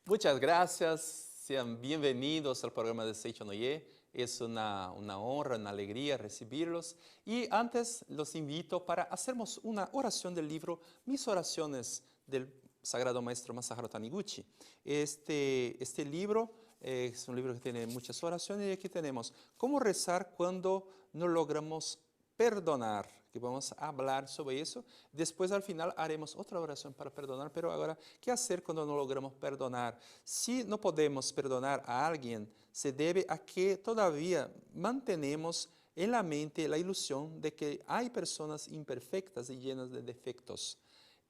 Muchas gracias, sean bienvenidos al programa de Seicho Noye. Es una honra, una alegría recibirlos. Y antes los invito para hacernos una oración del libro Mis oraciones del Sagrado Maestro Masaharu Taniguchi. Este libro es un libro que tiene muchas oraciones y aquí tenemos cómo rezar cuando no logramos perdonar, que vamos a hablar sobre eso. Después al final haremos otra oración para perdonar, pero ahora, ¿qué hacer cuando no logramos perdonar? Si no podemos perdonar a alguien, se debe a que todavía mantenemos en la mente la ilusión de que hay personas imperfectas y llenas de defectos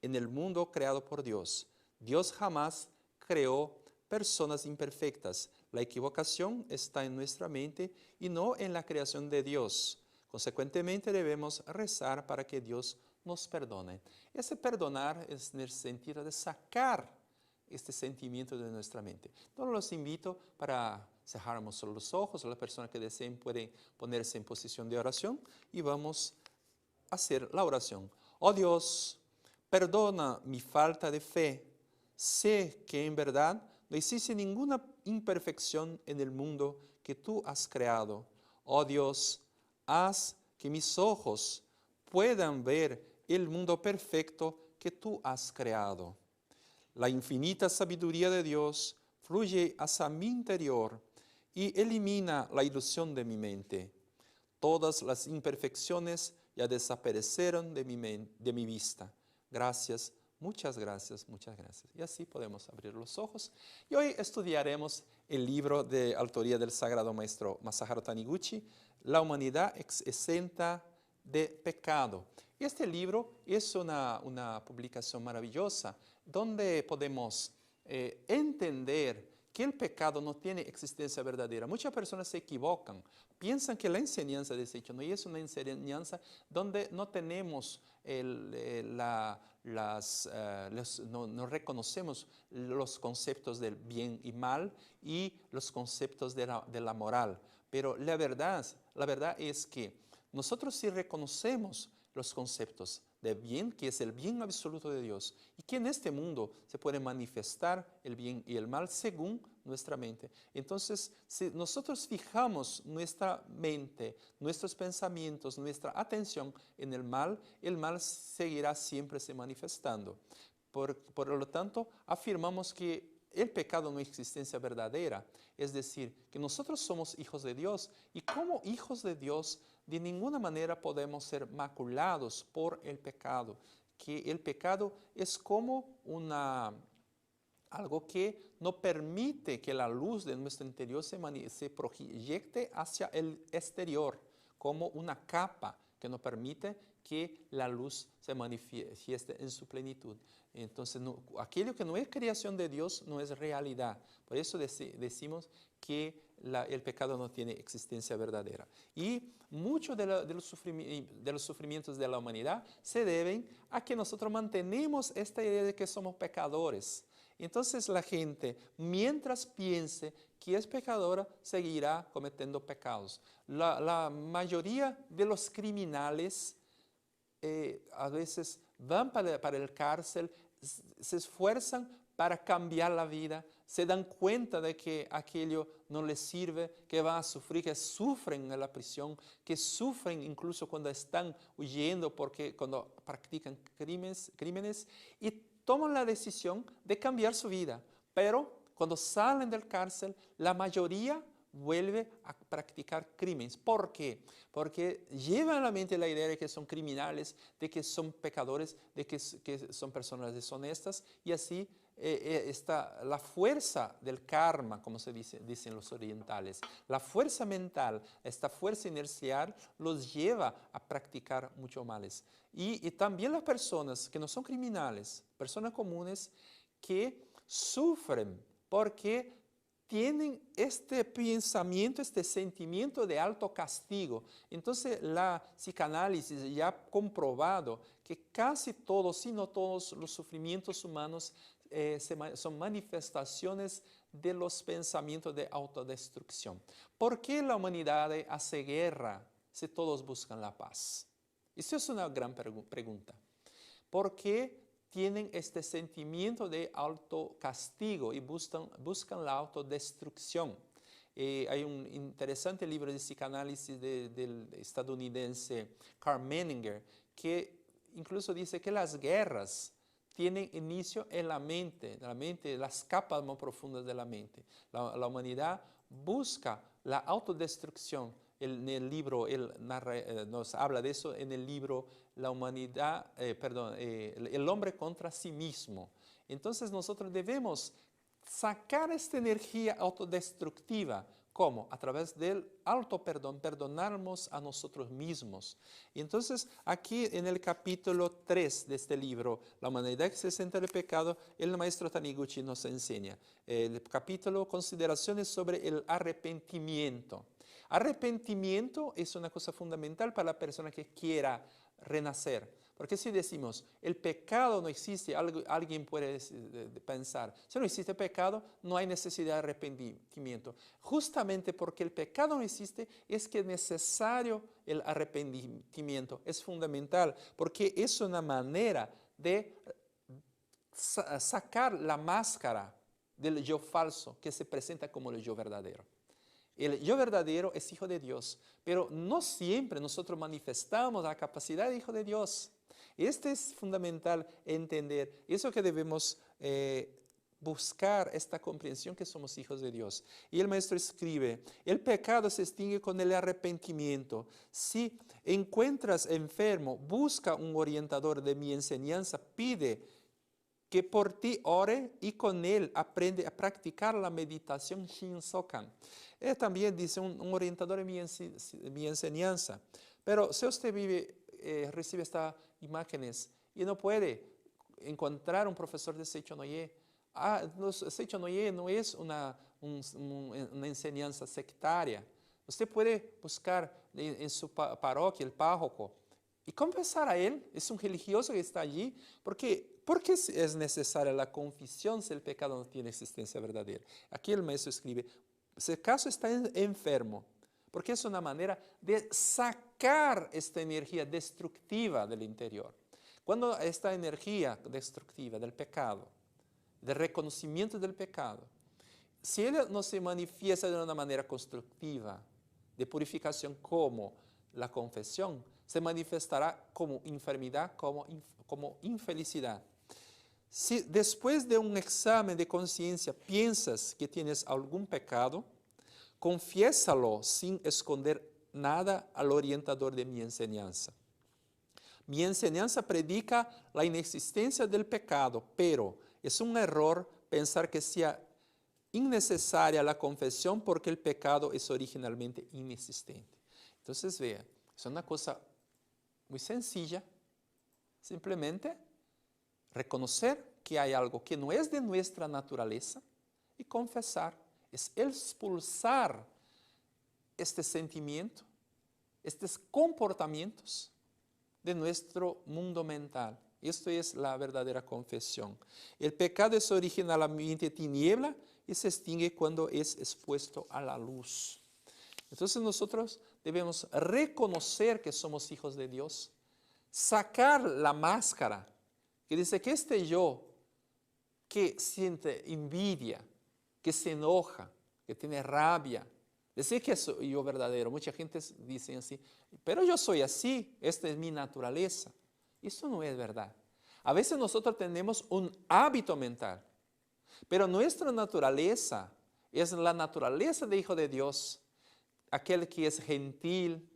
en el mundo creado por Dios. Dios jamás creó personas imperfectas. La equivocación está en nuestra mente y no en la creación de Dios. Consecuentemente debemos rezar para que Dios nos perdone. Ese perdonar es en el sentido de sacar este sentimiento de nuestra mente. Entonces los invito para cerrarnos los ojos. Las personas que deseen pueden ponerse en posición de oración y vamos a hacer la oración. Oh Dios, perdona mi falta de fe. Sé que en verdad no existe ninguna imperfección en el mundo que tú has creado. Oh Dios, haz que mis ojos puedan ver el mundo perfecto que tú has creado. La infinita sabiduría de Dios fluye hacia mi interior y elimina la ilusión de mi mente. Todas las imperfecciones ya desaparecieron de mi vista. Gracias, muchas gracias, muchas gracias. Y así podemos abrir los ojos. Y hoy estudiaremos el libro de autoría del Sagrado Maestro Masaharu Taniguchi, La humanidad exenta de pecado. Este libro es una publicación maravillosa donde podemos entender que el pecado no tiene existencia verdadera. Muchas personas se equivocan, piensan que la enseñanza de Seicho Noye es una enseñanza donde no tenemos no reconocemos los conceptos del bien y mal y los conceptos de la moral. Pero la verdad es que nosotros sí reconocemos los conceptos de bien, que es el bien absoluto de Dios, y que en este mundo se puede manifestar el bien y el mal según nuestra mente. Entonces, si nosotros fijamos nuestra mente, nuestros pensamientos, nuestra atención en el mal seguirá siempre se manifestando. Por lo tanto, afirmamos que el pecado no es existencia verdadera, es decir, que nosotros somos hijos de Dios y como hijos de Dios de ninguna manera podemos ser maculados por el pecado, que el pecado es como algo que no permite que la luz de nuestro interior se proyecte hacia el exterior, como una capa que no permite que la luz se manifieste en su plenitud. Entonces, aquello que no es creación de Dios no es realidad. Por eso decimos que el pecado no tiene existencia verdadera. Y muchos de los sufrimientos de la humanidad se deben a que nosotros mantenemos esta idea de que somos pecadores. Entonces la gente, mientras piense que es pecadora, seguirá cometiendo pecados. La mayoría de los criminales a veces van para el cárcel, se esfuerzan para cambiar la vida, se dan cuenta de que aquello no les sirve, que van a sufrir, que sufren en la prisión, que sufren incluso cuando están huyendo, cuando practican crímenes y toman la decisión de cambiar su vida. Pero cuando salen del cárcel, la mayoría vuelve a practicar crímenes. ¿Por qué? Porque llevan a la mente la idea de que son criminales, de que son pecadores, de que son personas deshonestas y así está la fuerza del karma, como dicen los orientales. La fuerza mental, esta fuerza inercial los lleva a practicar muchos males. Y también las personas que no son criminales, personas comunes que sufren porque tienen este pensamiento, este sentimiento de alto castigo. Entonces la psicanálisis ya ha comprobado que casi todos, si no todos los sufrimientos humanos son manifestaciones de los pensamientos de autodestrucción. ¿Por qué la humanidad hace guerra si todos buscan la paz? Esa es una gran pregunta. ¿Por qué tienen este sentimiento de autocastigo y buscan la autodestrucción. Hay un interesante libro de psicanálisis del estadounidense Karl Menninger que incluso dice que las guerras tienen inicio en la mente, las capas más profundas de la mente. La humanidad busca la autodestrucción. En el libro, nos habla de eso en el libro La humanidad, el hombre contra sí mismo. Entonces nosotros debemos sacar esta energía autodestructiva. ¿Cómo? A través del autoperdón, perdonarnos a nosotros mismos. Y entonces aquí en el capítulo 3 de este libro, La humanidad que se siente el pecado, el maestro Taniguchi nos enseña. El capítulo Consideraciones sobre el arrepentimiento. Arrepentimiento es una cosa fundamental para la persona que quiera renacer. Porque si decimos, el pecado no existe, alguien puede pensar, si no existe pecado, no hay necesidad de arrepentimiento. Justamente porque el pecado no existe, es que es necesario el arrepentimiento. Es fundamental, porque es una manera de sacar la máscara del yo falso que se presenta como el yo verdadero. El yo verdadero es hijo de Dios, pero no siempre nosotros manifestamos la capacidad de hijo de Dios. Este es fundamental entender, eso que debemos buscar esta comprensión que somos hijos de Dios. Y el maestro escribe, el pecado se extingue con el arrepentimiento. Si encuentras enfermo, busca un orientador de mi enseñanza, pide que por ti ore y con él aprende a practicar la meditación Shinsokan. Él también dice un orientador de mi enseñanza. Pero si usted recibe estas imágenes y no puede encontrar un profesor de Seicho Noye, Seicho Noye no es una enseñanza sectaria. Usted puede buscar en su parroquia, el párroco, y confesar a él. Es un religioso que está allí. ¿Por qué es necesaria la confesión si el pecado no tiene existencia verdadera? Aquí el maestro escribe, si acaso está enfermo, porque es una manera de sacar esta energía destructiva del interior. Cuando esta energía destructiva del pecado, del reconocimiento del pecado, si él no se manifiesta de una manera constructiva, de purificación como la confesión, se manifestará como enfermedad, como infelicidad. Si después de un examen de conciencia piensas que tienes algún pecado, confiésalo sin esconder nada al orientador de mi enseñanza. Mi enseñanza predica la inexistencia del pecado, pero es un error pensar que sea innecesaria la confesión porque el pecado es originalmente inexistente. Entonces, vea, es una cosa muy sencilla, simplemente reconocer que hay algo que no es de nuestra naturaleza y confesar. Es expulsar este sentimiento, estos comportamientos de nuestro mundo mental. Esto es la verdadera confesión. El pecado es originalmente tiniebla y se extingue cuando es expuesto a la luz. Entonces nosotros debemos reconocer que somos hijos de Dios, sacar la máscara que dice que este yo que siente envidia, que se enoja, que tiene rabia, decir que soy yo verdadero. Mucha gente dice así, pero yo soy así, esta es mi naturaleza. Eso no es verdad. A veces nosotros tenemos un hábito mental, pero nuestra naturaleza es la naturaleza de hijo de Dios, aquel que es gentil,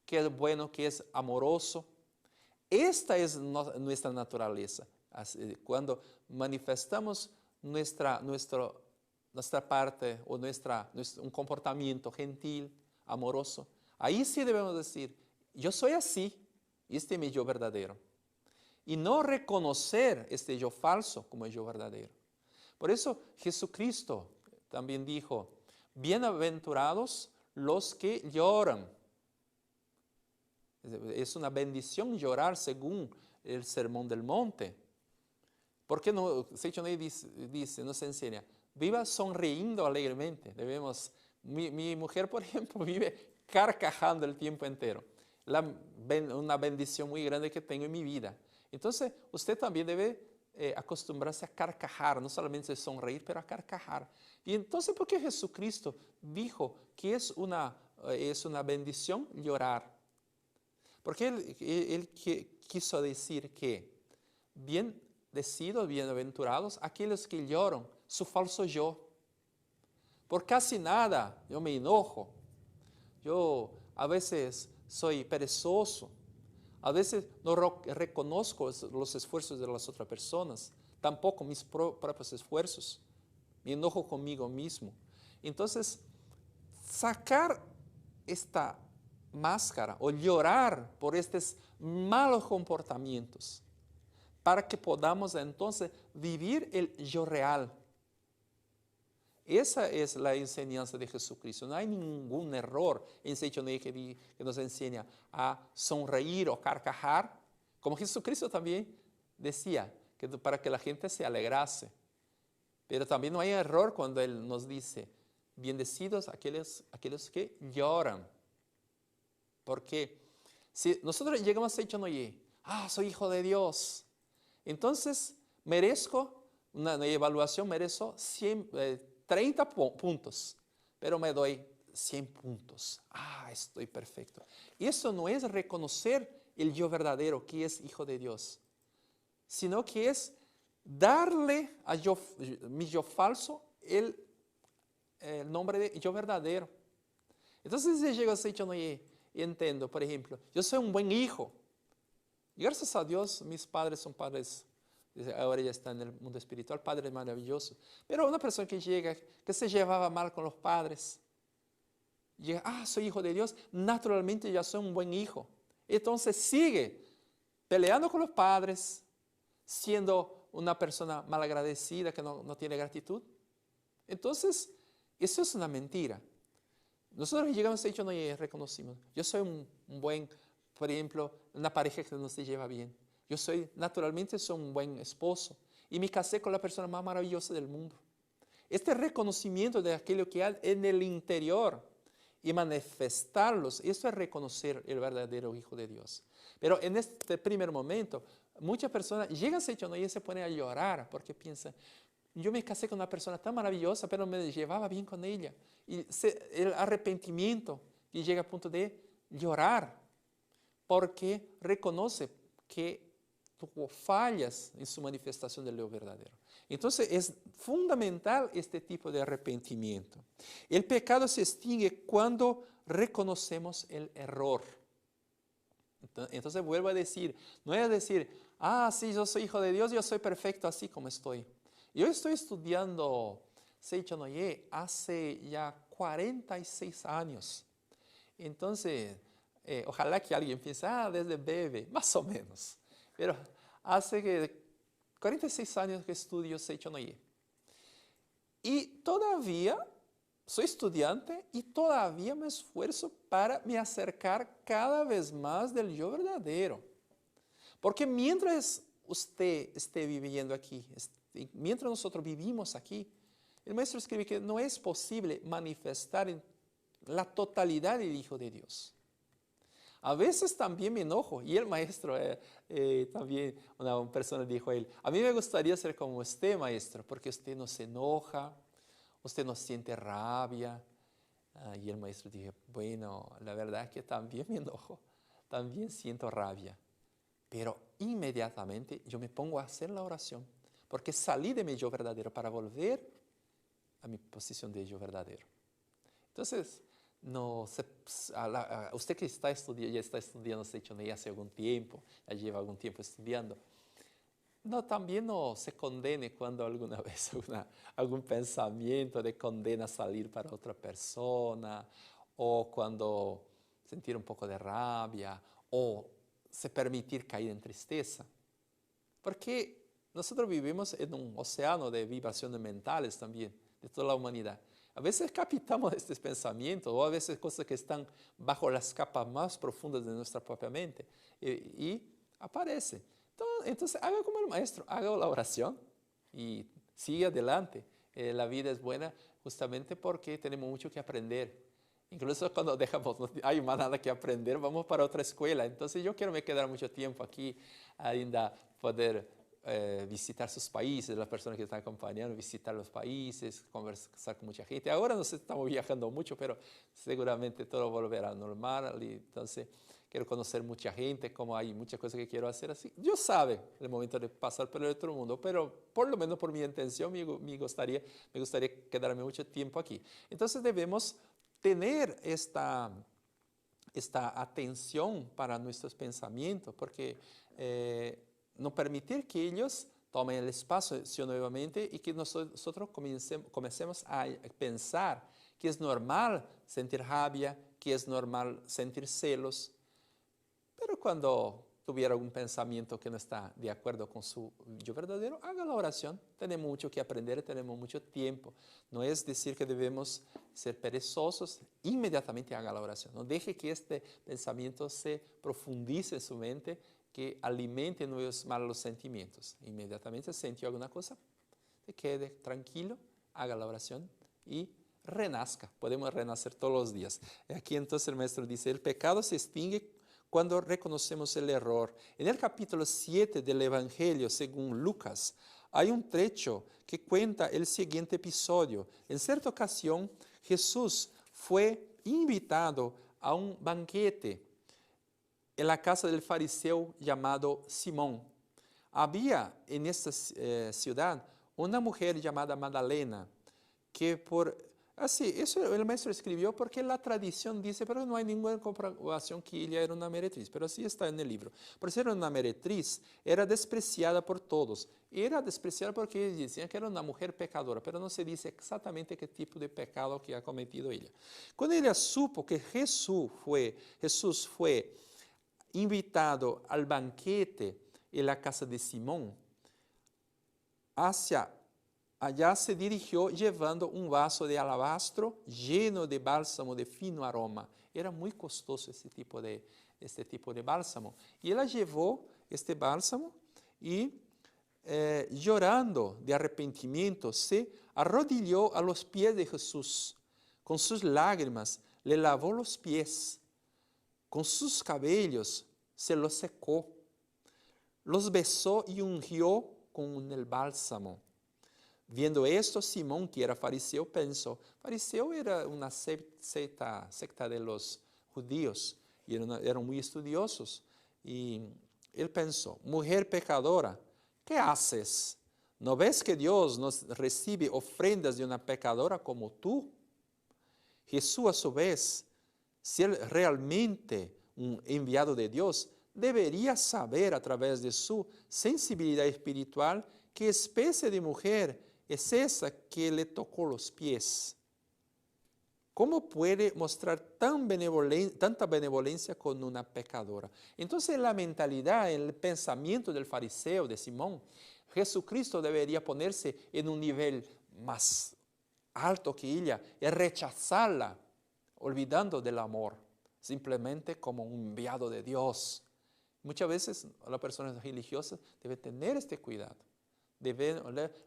que es bueno, que es amoroso. Esta es nuestra naturaleza. Cuando manifestamos nuestra parte o un comportamiento gentil, amoroso, ahí sí debemos decir, yo soy así, y este es mi yo verdadero. Y no reconocer este yo falso como el yo verdadero. Por eso Jesucristo también dijo, bienaventurados los que lloran. Es una bendición llorar según el Sermón del Monte. Porque Seicho Noye dice, nos enseña, viva sonriendo alegremente. Mi mujer, por ejemplo, vive carcajando el tiempo entero. Una bendición muy grande que tengo en mi vida. Entonces, usted también debe acostumbrarse a carcajar, no solamente sonreír, pero a carcajar. Y entonces, ¿por qué Jesucristo dijo que es una bendición llorar? Porque él quiso decir que bendecidos, bienaventurados aquellos que lloran su falso yo. Por casi nada yo me enojo. Yo a veces soy perezoso. A veces no reconozco los esfuerzos de las otras personas, tampoco mis propios esfuerzos. Me enojo conmigo mismo. Entonces, sacar esta máscara o llorar por estos malos comportamientos para que podamos entonces vivir el yo real. Esa es la enseñanza de Jesucristo. No hay ningún error en Seichonoye que nos enseña a sonreír o carcajar, como Jesucristo también decía, que para que la gente se alegrase. Pero también no hay error cuando Él nos dice, bendecidos aquellos que lloran. Porque si nosotros llegamos a Seichonoye, soy hijo de Dios, entonces merezco una evaluación, merezco 30 puntos, pero me doy 100 puntos. Estoy perfecto. Y eso no es reconocer el yo verdadero, que es hijo de Dios, sino que es darle a mi yo falso el nombre de yo verdadero. Entonces, si llego a Seichonoye y entiendo, por ejemplo, yo soy un buen hijo. Y gracias a Dios, mis padres son padres, ahora ya está en el mundo espiritual, padre maravilloso. Pero una persona que llega, que se llevaba mal con los padres, llega, soy hijo de Dios, naturalmente ya soy un buen hijo. Entonces sigue peleando con los padres, siendo una persona malagradecida que no tiene gratitud. Entonces, eso es una mentira. Nosotros llegamos a hecho y reconocimos, yo soy un buen, por ejemplo, una pareja que no se lleva bien. Yo naturalmente soy un buen esposo y me casé con la persona más maravillosa del mundo. Este reconocimiento de aquello que hay en el interior y manifestarlos, eso es reconocer el verdadero Hijo de Dios. Pero en este primer momento, muchas personas llegan a Seichonoye y se ponen a llorar porque piensan, yo me casé con una persona tan maravillosa, pero me llevaba bien con ella. Y el arrepentimiento que llega al punto de llorar porque reconoce que tuvo fallas en su manifestación del Dios verdadero. Entonces es fundamental este tipo de arrepentimiento. El pecado se extingue cuando reconocemos el error. Entonces vuelvo a decir, no es decir, sí, yo soy hijo de Dios, yo soy perfecto así como estoy. Yo estoy estudiando Seichonoye hace ya 46 años. Entonces, ojalá que alguien piense, desde bebé, más o menos. Pero hace 46 años que estudio Seichonoye. Y todavía soy estudiante y todavía me esfuerzo para me acercar cada vez más del yo verdadero. Porque mientras usted esté viviendo aquí, mientras nosotros vivimos aquí, el maestro escribe que no es posible manifestar en la totalidad del Hijo de Dios. A veces también me enojo, y el maestro también, una persona dijo a él, a mí me gustaría ser como usted, maestro, porque usted no se enoja, usted no siente rabia. Y el maestro dijo, bueno, la verdad es que también me enojo, también siento rabia, pero inmediatamente yo me pongo a hacer la oración, porque salí de mi yo verdadero para volver a mi posición de yo verdadero. Entonces, usted que ya está estudiando Seichonoye hace algún tiempo, ya lleva algún tiempo estudiando, también no se condene cuando alguna vez algún pensamiento de condena salir para otra persona, o cuando sentir un poco de rabia, o se permitir caer en tristeza. Porque nosotros vivimos en un océano de vibraciones mentales también, de toda la humanidad. A veces captamos estos pensamientos o a veces cosas que están bajo las capas más profundas de nuestra propia mente y aparece. Entonces haga como el maestro, haga la oración y sigue adelante. La vida es buena justamente porque tenemos mucho que aprender. Incluso cuando dejamos, no hay más nada que aprender, vamos para otra escuela. Entonces yo quiero me quedar mucho tiempo aquí, ainda poder visitar sus países, las personas que están acompañando, visitar los países, conversar con mucha gente. Ahora no estamos viajando mucho, pero seguramente todo volverá normal. Y entonces quiero conocer mucha gente, como hay muchas cosas que quiero hacer así. Dios sabe el momento de pasar por el otro mundo, pero por lo menos por mi intención me gustaría quedarme mucho tiempo aquí. Entonces debemos tener esta atención para nuestros pensamientos, porque no permitir que ellos tomen el espacio nuevamente y que nosotros comencemos a pensar que es normal sentir rabia, que es normal sentir celos, pero cuando tuviera algún pensamiento que no está de acuerdo con su yo verdadero, haga la oración. Tenemos mucho que aprender, tenemos mucho tiempo. No es decir que debemos ser perezosos, inmediatamente haga la oración. No deje que este pensamiento se profundice en su mente, que alimente nuevos malos sentimientos. Inmediatamente sintió alguna cosa, se quede tranquilo, haga la oración y renazca. Podemos renacer todos los días. Aquí entonces el maestro dice, el pecado se extingue cuando reconocemos el error. En el capítulo 7 del Evangelio, según Lucas, hay un trecho que cuenta el siguiente episodio. En cierta ocasión, Jesús fue invitado a un banquete en la casa del fariseo llamado Simón. Había en esta ciudad una mujer llamada Magdalena, que eso el maestro escribió porque la tradición dice, pero no hay ninguna comprobación que ella era una meretriz, pero así está en el libro. Por ser una meretriz, era despreciada por todos. Era despreciada porque ellos decían que era una mujer pecadora, pero no se dice exactamente qué tipo de pecado que ha cometido ella. Cuando ella supo que Jesús fue invitado al banquete en la casa de Simón, allá se dirigió llevando un vaso de alabastro lleno de bálsamo de fino aroma. Era muy costoso este tipo de bálsamo. Y ella llevó este bálsamo y llorando de arrepentimiento se arrodilló a los pies de Jesús. Con sus lágrimas le lavó los pies. Con sus cabellos se los secó. Los besó y ungió con el bálsamo. Viendo esto, Simón, que era fariseo, pensó, fariseo era una secta de los judíos, y eran muy estudiosos, y él pensó, mujer pecadora, ¿qué haces? ¿No ves que Dios nos recibe ofrendas de una pecadora como tú? Jesús, a su vez, si él realmente un enviado de Dios, debería saber a través de su sensibilidad espiritual qué especie de mujer es esa que le tocó los pies. ¿Cómo puede mostrar tanta benevolencia con una pecadora? Entonces, la mentalidad, el pensamiento del fariseo, de Simón, Jesucristo debería ponerse en un nivel más alto que ella y rechazarla, olvidando del amor, simplemente como un enviado de Dios. Muchas veces las personas religiosas deben tener este cuidado.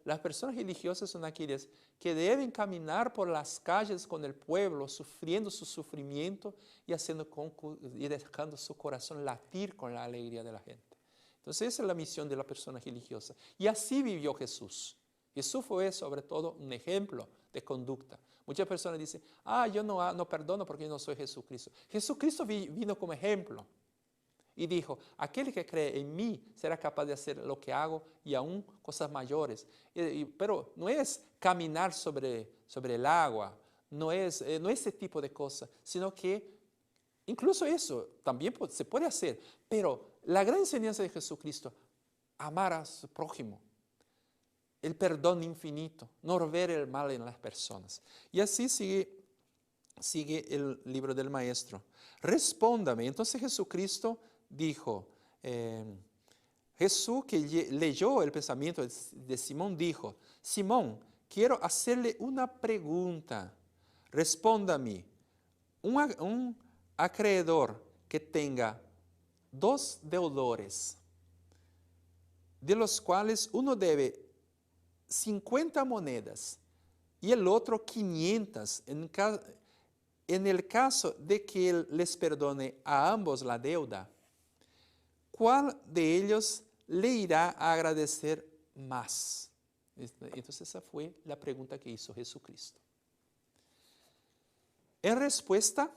Las personas religiosas son aquellas que deben caminar por las calles con el pueblo, sufriendo su sufrimiento y dejando su corazón latir con la alegría de la gente. Entonces esa es la misión de la persona religiosa. Y así vivió Jesús. Jesús fue sobre todo un ejemplo de conducta. Muchas personas dicen, yo no perdono porque yo no soy Jesucristo. Jesucristo vino como ejemplo. Y dijo, aquel que cree en mí será capaz de hacer lo que hago y aún cosas mayores. Pero no es caminar sobre el agua, no es ese tipo de cosas, sino que incluso eso también se puede hacer. Pero la gran enseñanza de Jesucristo, amar a su prójimo, el perdón infinito, no ver el mal en las personas. Y así sigue el libro del maestro. Respóndame. Entonces Jesucristo dijo, Jesús que leyó el pensamiento de Simón dijo, Simón, quiero hacerle una pregunta, respóndame, un acreedor que tenga 2 deudores, de los cuales uno debe 50 monedas y el otro 500, en el caso de que él les perdone a ambos la deuda, ¿cuál de ellos le irá a agradecer más? Entonces esa fue la pregunta que hizo Jesucristo. En respuesta,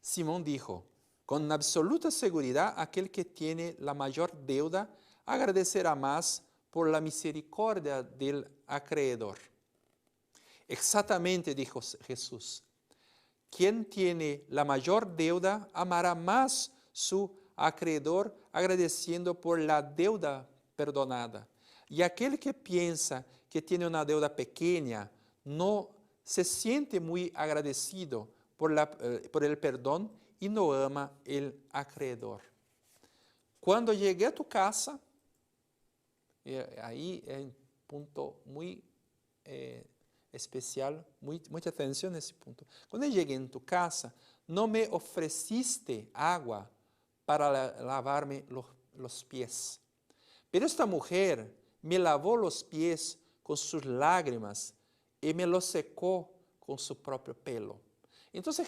Simón dijo, con absoluta seguridad aquel que tiene la mayor deuda agradecerá más por la misericordia del acreedor. Exactamente, dijo Jesús, quien tiene la mayor deuda amará más su acreedor agradeciendo por la deuda perdonada. Y aquel que piensa que tiene una deuda pequeña no se siente muy agradecido por el perdón y no ama el acreedor. Cuando llegué a tu casa, ahí es un punto muy especial, mucha atención a ese punto. Cuando llegué en tu casa, no me ofreciste agua para lavarme los pies. Pero esta mujer me lavó los pies con sus lágrimas y me los secó con su propio pelo. Entonces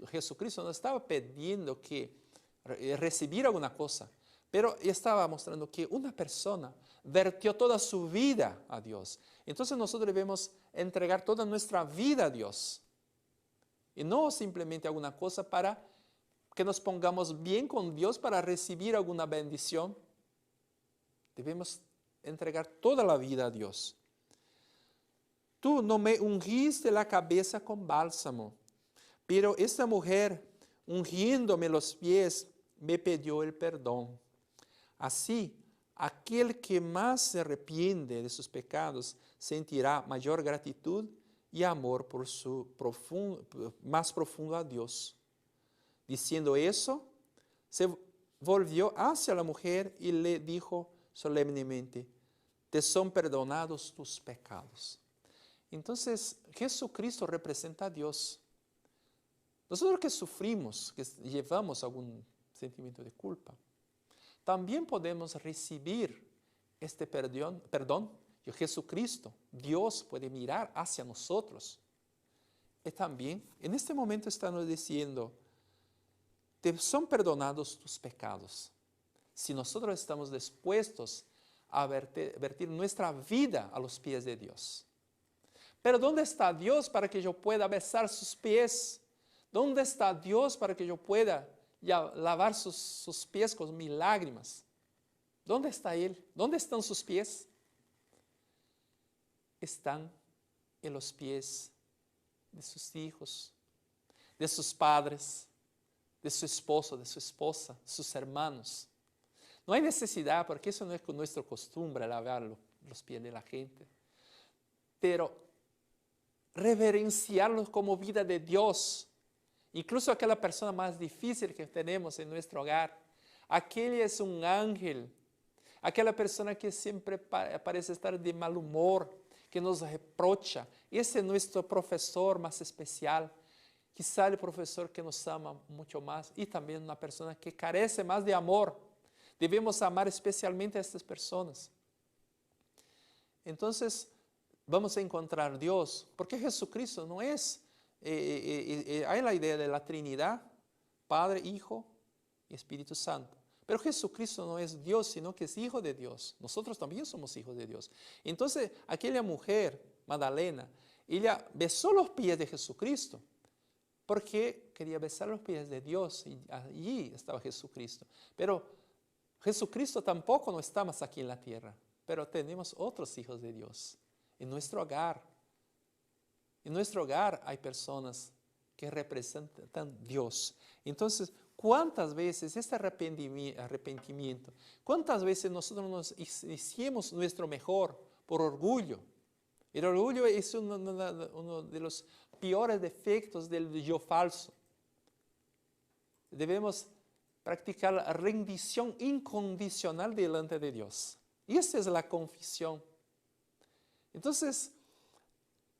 Jesucristo no estaba pidiendo que recibiera alguna cosa, pero estaba mostrando que una persona vertió toda su vida a Dios. Entonces nosotros debemos entregar toda nuestra vida a Dios. Y no simplemente alguna cosa para que nos pongamos bien con Dios para recibir alguna bendición. Debemos entregar toda la vida a Dios. Tú no me ungiste la cabeza con bálsamo, pero esta mujer, ungiéndome los pies, me pidió el perdón. Así, aquel que más se arrepiente de sus pecados sentirá mayor gratitud y amor por su más profundo a Dios. Diciendo eso, se volvió hacia la mujer y le dijo solemnemente, te son perdonados tus pecados. Entonces, Jesucristo representa a Dios. Nosotros que sufrimos, que llevamos algún sentimiento de culpa, también podemos recibir este perdón. Y Jesucristo, Dios puede mirar hacia nosotros. Y también, en este momento estamos diciendo, te son perdonados tus pecados. Si nosotros estamos dispuestos a vertir nuestra vida a los pies de Dios. Pero ¿dónde está Dios para que yo pueda besar sus pies? ¿Dónde está Dios para que yo pueda lavar sus pies con mis lágrimas? ¿Dónde está Él? ¿Dónde están sus pies? Están en los pies de sus hijos, de sus padres, de su esposo, de su esposa, sus hermanos. No hay necesidad, porque eso no es nuestra costumbre, lavar los pies de la gente. Pero reverenciarlos como vida de Dios. Incluso aquella persona más difícil que tenemos en nuestro hogar. Aquel es un ángel. Aquella persona que siempre parece estar de mal humor, que nos reprocha. Ese es nuestro profesor más especial. Quizá el profesor que nos ama mucho más y también una persona que carece más de amor. Debemos amar especialmente a estas personas. Entonces, vamos a encontrar Dios, porque Jesucristo no es, hay la idea de la Trinidad, Padre, Hijo y Espíritu Santo. Pero Jesucristo no es Dios, sino que es Hijo de Dios. Nosotros también somos hijos de Dios. Entonces, aquella mujer, Magdalena, ella besó los pies de Jesucristo, porque quería besar los pies de Dios, y allí estaba Jesucristo. Pero Jesucristo tampoco no está más aquí en la tierra, pero tenemos otros hijos de Dios. En nuestro hogar hay personas que representan a Dios. Entonces, ¿cuántas veces este arrepentimiento, cuántas veces nosotros nos hicimos nuestro mejor por orgullo? El orgullo es uno de los peores defectos del yo falso. Debemos practicar la rendición incondicional delante de Dios. Y esa es la confesión. Entonces,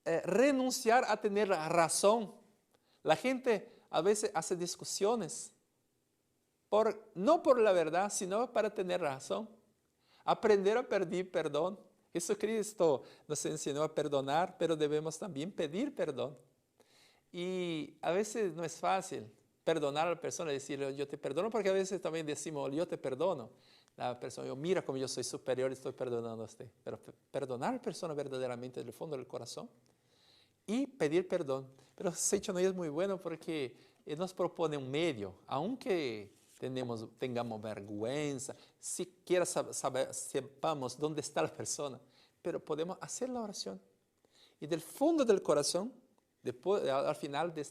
renunciar a tener razón. La gente a veces hace discusiones, no por la verdad, sino para tener razón. Aprender a pedir perdón. Jesucristo nos enseñó a perdonar, pero debemos también pedir perdón. Y a veces no es fácil perdonar a la persona y decirle yo te perdono, porque a veces también decimos yo te perdono. La persona, yo mira como yo soy superior y estoy perdonando a usted. Pero perdonar a la persona verdaderamente desde el fondo del corazón y pedir perdón. Pero Seichonoye es muy bueno porque nos propone un medio, aunque tengamos vergüenza, siquiera sepamos dónde está la persona, pero podemos hacer la oración. Y del fondo del corazón, después, al final de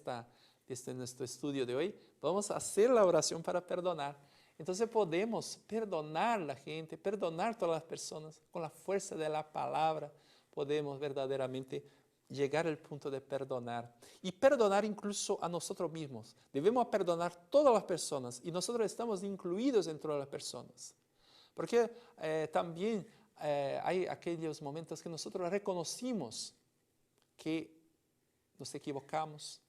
este nuestro estudio de hoy, vamos a hacer la oración para perdonar. Entonces podemos perdonar a la gente, perdonar a todas las personas, con la fuerza de la palabra, podemos verdaderamente llegar al punto de perdonar. Y perdonar incluso a nosotros mismos. Debemos perdonar a todas las personas y nosotros estamos incluidos dentro de las personas. Porque también hay aquellos momentos que nosotros reconocimos que nos equivocamos,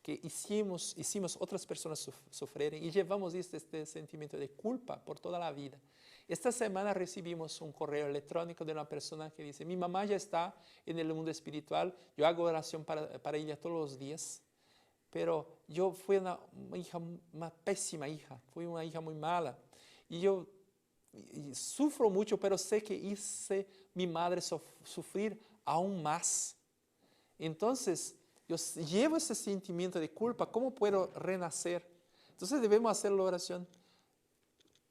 que hicimos otras personas sufrir y llevamos este sentimiento de culpa por toda la vida. Esta semana recibimos un correo electrónico de una persona que dice, mi mamá ya está en el mundo espiritual, yo hago oración para ella todos los días, pero yo fui una pésima hija, fui una hija muy mala y yo sufro mucho, pero sé que hice mi madre sufrir aún más. Entonces, yo llevo ese sentimiento de culpa, ¿cómo puedo renacer? Entonces debemos hacer la oración,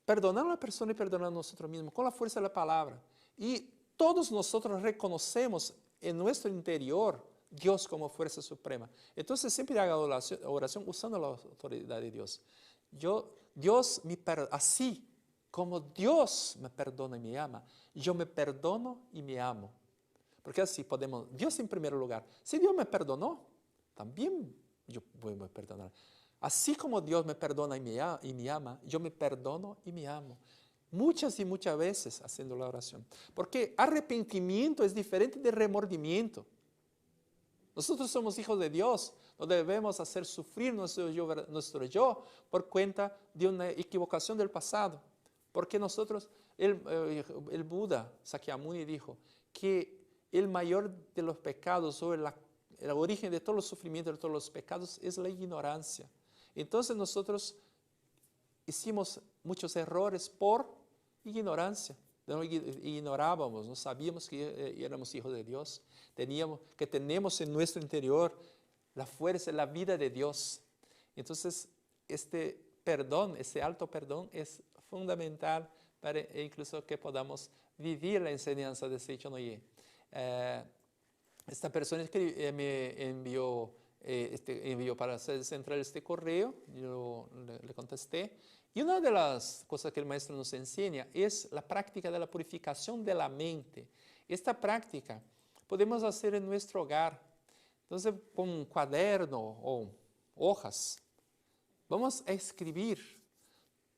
perdonar a la persona y perdonar a nosotros mismos, con la fuerza de la palabra. Y todos nosotros reconocemos en nuestro interior Dios como fuerza suprema. Entonces siempre haga oración usando la autoridad de Dios. Así como Dios me perdona y me ama, yo me perdono y me amo. Porque así podemos, Dios en primer lugar. Si Dios me perdonó, también yo voy a perdonar. Así como Dios me perdona y me ama, yo me perdono y me amo. Muchas y muchas veces haciendo la oración. Porque arrepentimiento es diferente de remordimiento. Nosotros somos hijos de Dios, no debemos hacer sufrir nuestro yo por cuenta de una equivocación del pasado. Porque nosotros, el Buda Sakyamuni dijo que el mayor de los pecados o el origen de todos los sufrimientos, de todos los pecados es la ignorancia. Entonces nosotros hicimos muchos errores por ignorancia. No ignorábamos, no sabíamos que éramos hijos de Dios. Tenemos en nuestro interior la fuerza, la vida de Dios. Entonces este perdón, ese alto perdón es fundamental para incluso que podamos vivir la enseñanza de Seichonoye. Esta persona que me envió para centrar este correo, yo le contesté. Y una de las cosas que el maestro nos enseña es la práctica de la purificación de la mente. Esta práctica podemos hacer en nuestro hogar. Entonces, con un cuaderno o hojas, vamos a escribir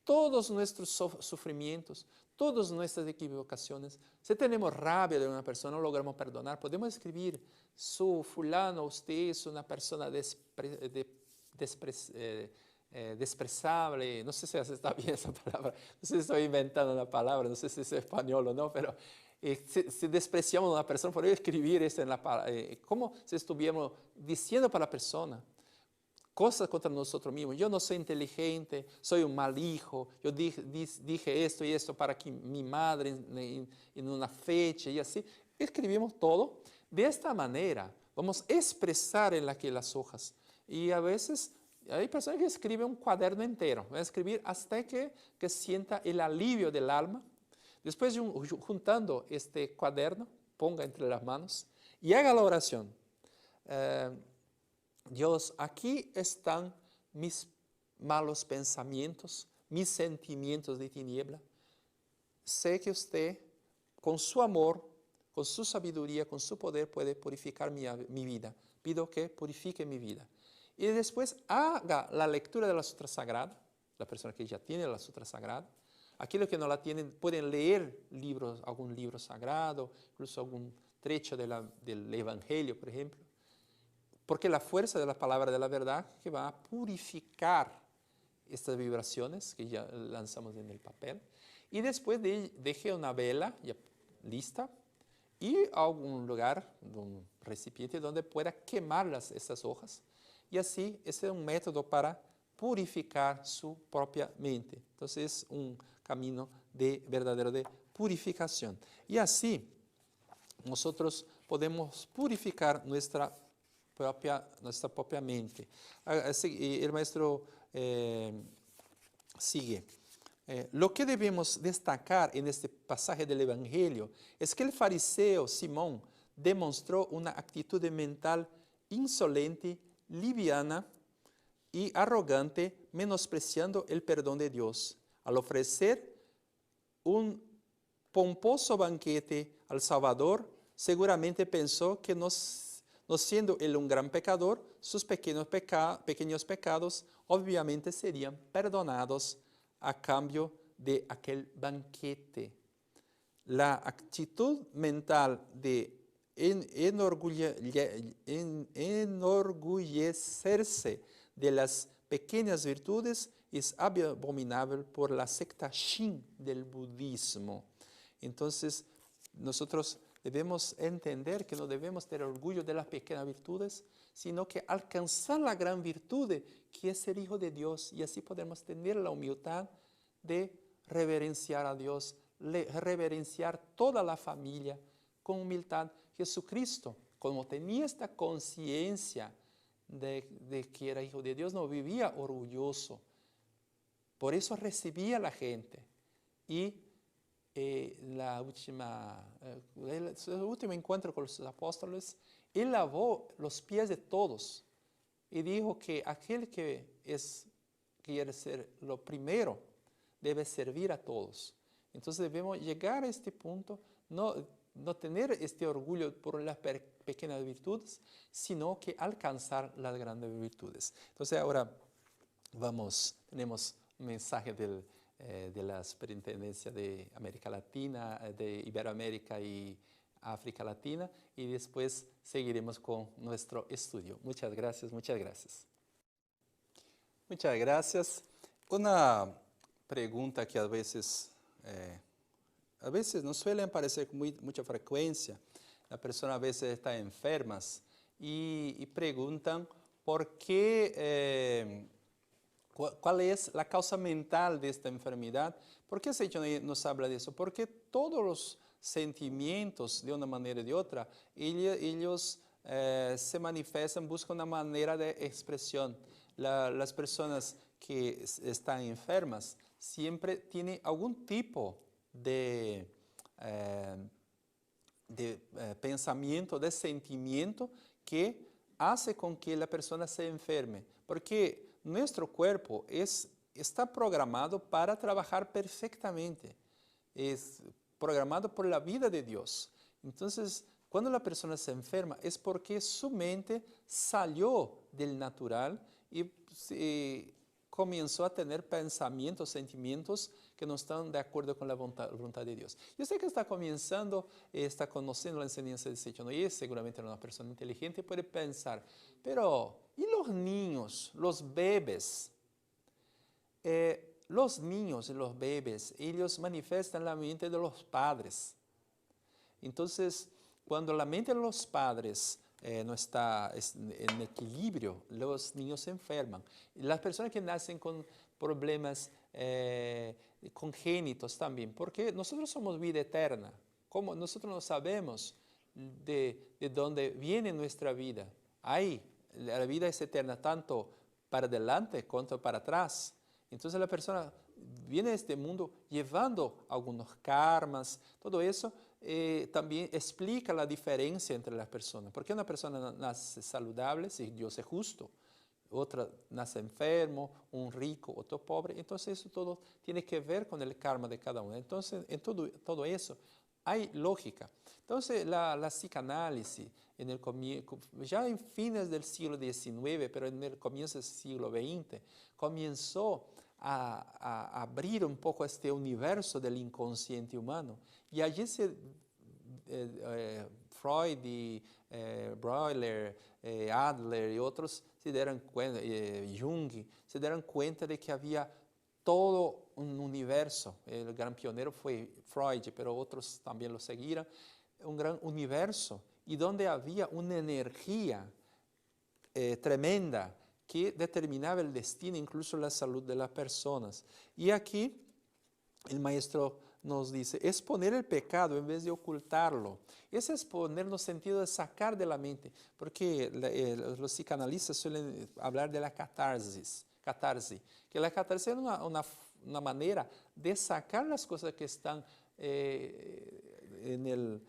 todos nuestros sufrimientos, todas nuestras equivocaciones. Si tenemos rabia de una persona, no logramos perdonar, podemos escribir, su fulano, usted es una persona despreciable, no sé si está bien esa palabra, no sé si estoy inventando una palabra, no sé si es español o no, pero si despreciamos a una persona, podemos escribir eso en la palabra, como si estuviéramos diciendo para la persona cosas contra nosotros mismos. Yo no soy inteligente, soy un mal hijo, yo dije esto y esto para que mi madre en una fecha y así. Escribimos todo. De esta manera vamos a expresar en las hojas. Y a veces hay personas que escriben un cuaderno entero, van a escribir hasta que sienta el alivio del alma. Después juntando este cuaderno, ponga entre las manos y haga la oración. Dios, aquí están mis malos pensamientos, mis sentimientos de tiniebla. Sé que usted, con su amor, con su sabiduría, con su poder, puede purificar mi vida. Pido que purifique mi vida. Y después haga la lectura de la Sutra Sagrada, la persona que ya tiene la Sutra Sagrada. Aquellos que no la tienen pueden leer algún libro sagrado, incluso algún trecho del Evangelio, por ejemplo. Porque la fuerza de la palabra de la verdad que va a purificar estas vibraciones que ya lanzamos en el papel. Y después deje una vela ya lista y algún lugar, un recipiente donde pueda quemar estas hojas. Y así, ese es un método para purificar su propia mente. Entonces, un camino de verdadero de purificación. Y así nosotros podemos purificar nuestra propia mente. El maestro sigue. Lo que debemos destacar en este pasaje del Evangelio es que el fariseo Simón demostró una actitud mental insolente, liviana y arrogante, menospreciando el perdón de Dios. Al ofrecer un pomposo banquete al Salvador, seguramente pensó que no siendo él un gran pecador, sus pequeños pecados obviamente serían perdonados a cambio de aquel banquete. La actitud mental de enorgullecerse de las pequeñas virtudes es abominable por la secta Shin del budismo. Entonces, nosotros debemos entender que no debemos tener orgullo de las pequeñas virtudes, sino que alcanzar la gran virtud que es ser hijo de Dios, y así podemos tener la humildad de reverenciar a Dios, reverenciar toda la familia con humildad. Jesucristo, como tenía esta conciencia de que era hijo de Dios, no vivía orgulloso. Por eso recibía a la gente. Y el último encuentro con los apóstoles, él lavó los pies de todos y dijo que aquel que quiere ser lo primero debe servir a todos. Entonces debemos llegar a este punto, no tener este orgullo por las pequeñas virtudes, sino que alcanzar las grandes virtudes. Entonces ahora tenemos un mensaje de la Superintendencia de América Latina, de Iberoamérica y África Latina, y después seguiremos con nuestro estudio. Muchas gracias, muchas gracias. Muchas gracias. Una pregunta que a veces nos suele aparecer con mucha frecuencia. La persona a veces está enfermas y preguntan por qué, cuál es la causa mental de esta enfermedad. ¿Por qué Seicho nos habla de eso? Porque todos los sentimientos, de una manera o de otra, ellos se manifiestan, buscan una manera de expresión. Las personas que están enfermas siempre tienen algún tipo de pensamiento, de sentimiento que hace con que la persona se enferme. Porque nuestro cuerpo está programado para trabajar perfectamente. Es programado por la vida de Dios. Entonces, cuando la persona se enferma es porque su mente salió del natural y comenzó a tener pensamientos, sentimientos que no están de acuerdo con la voluntad de Dios. Yo sé que está comenzando, está conociendo la enseñanza de Seicho Noye, seguramente era una persona inteligente, puede pensar, pero ¿y los niños, los bebés? Los niños y los bebés, ellos manifiestan la mente de los padres. Entonces, cuando la mente de los padres no está en equilibrio, los niños se enferman. Las personas que nacen con problemas congénitos también, porque nosotros somos vida eterna. Como nosotros no sabemos de dónde viene nuestra vida. La vida es eterna tanto para adelante como para atrás. Entonces la persona viene a este mundo llevando algunos karmas, todo eso también explica la diferencia entre las personas. Porque una persona nace saludable, si Dios es justo, otra nace enfermo, un rico, otro pobre. Entonces eso todo tiene que ver con el karma de cada uno. Entonces en todo eso hay lógica. Entonces la psicanálisis, ya en fines del siglo XIX, pero en el comienzo del siglo XX, comenzó a abrir un poco este universo del inconsciente humano. Y allí Freud y Breuer, Adler y otros se dieron cuenta, Jung, se dieron cuenta de que había todo un universo. El gran pionero fue Freud, pero otros también lo siguieron. Un gran universo y donde había una energía tremenda que determinaba el destino, incluso la salud de las personas. Y aquí el maestro nos dice, exponer el pecado en vez de ocultarlo. Ese exponer no sentido de sacar de la mente, porque los psicanalistas suelen hablar de la catarsis, que la catarsis es una manera de sacar las cosas que están en el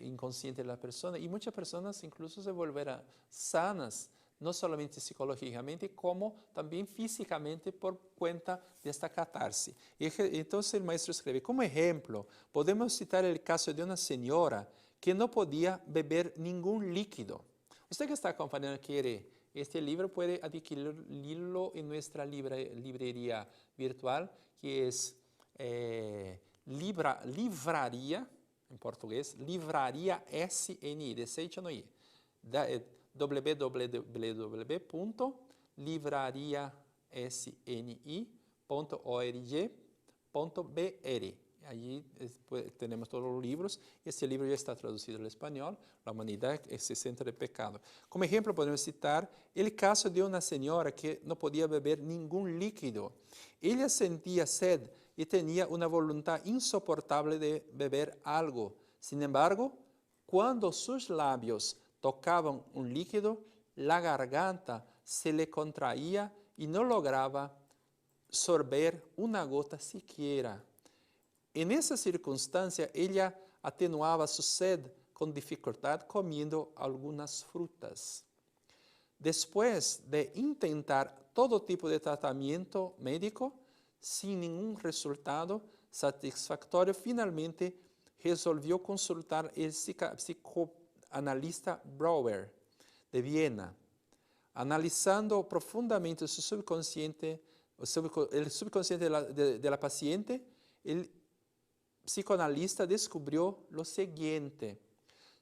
inconsciente de la persona, y muchas personas incluso se volverán sanas, no solamente psicológicamente, como también físicamente por cuenta de esta catarsis. Entonces el maestro escribe, como ejemplo, podemos citar el caso de una señora que no podía beber ningún líquido. Usted que está acompañando quiere este libro, puede adquirirlo en nuestra librería virtual, que es livraria, en portugués, livraria SNI, de Seichonoye. www.livrariasni.org.br. Allí tenemos todos los libros. Este libro ya está traducido al español, La humanidad se centra en el pecado. Como ejemplo podemos citar el caso de una señora que no podía beber ningún líquido. Ella sentía sed y tenía una voluntad insoportable de beber algo. Sin embargo, cuando sus labios tocaban un líquido, la garganta se le contraía y no lograba sorber una gota siquiera. En esa circunstancia, ella atenuaba su sed con dificultad comiendo algunas frutas. Después de intentar todo tipo de tratamiento médico, sin ningún resultado satisfactorio, finalmente resolvió consultar el psicoanalista Brauer de Viena. Analizando profundamente su subconsciente, el subconsciente de la paciente, el psicoanalista descubrió lo siguiente.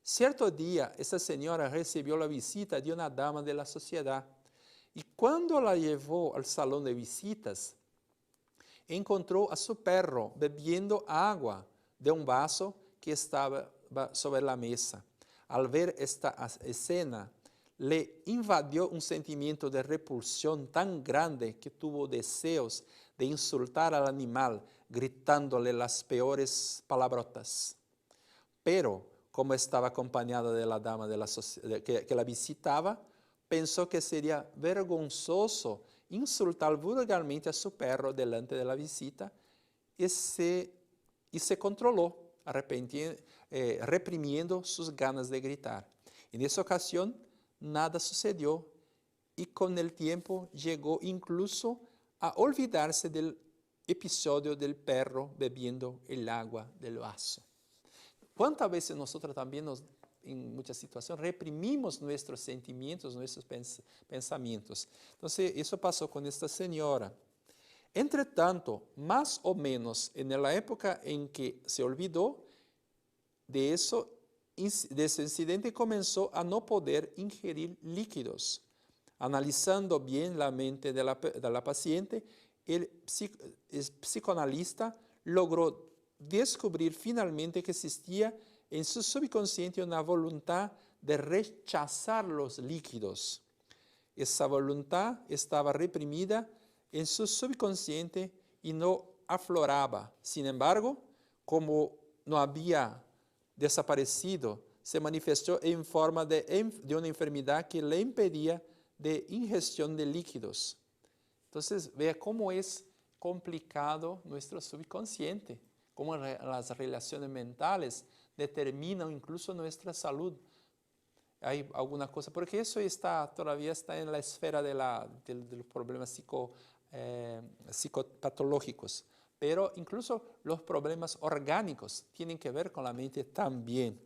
Cierto día, esta señora recibió la visita de una dama de la sociedad y cuando la llevó al salón de visitas, encontró a su perro bebiendo agua de un vaso que estaba sobre la mesa. Al ver esta escena, le invadió un sentimiento de repulsión tan grande que tuvo deseos de insultar al animal, gritándole las peores palabrotas. Pero, como estaba acompañada de la dama que la visitaba, pensó que sería vergonzoso insultar vulgarmente a su perro delante de la visita y se controló, reprimiendo sus ganas de gritar. En esa ocasión, nada sucedió y con el tiempo llegó incluso a olvidarse del episodio del perro bebiendo el agua del vaso. ¿Cuántas veces nosotros también en muchas situaciones reprimimos nuestros sentimientos, nuestros pensamientos? Entonces, eso pasó con esta señora. Entre tanto, más o menos en la época en que se olvidó de ese incidente, comenzó a no poder ingerir líquidos. Analizando bien la mente de la paciente, el psicoanalista logró descubrir finalmente que existía en su subconsciente una voluntad de rechazar los líquidos. Esa voluntad estaba reprimida en su subconsciente y no afloraba. Sin embargo, como no había desaparecido, se manifestó en forma de una enfermedad que le impedía de ingestión de líquidos. Entonces, vea cómo es complicado nuestro subconsciente, cómo las relaciones mentales determinan incluso nuestra salud. Hay alguna cosa, porque eso todavía está en la esfera de los problemas psicopatológicos, pero incluso los problemas orgánicos tienen que ver con la mente también.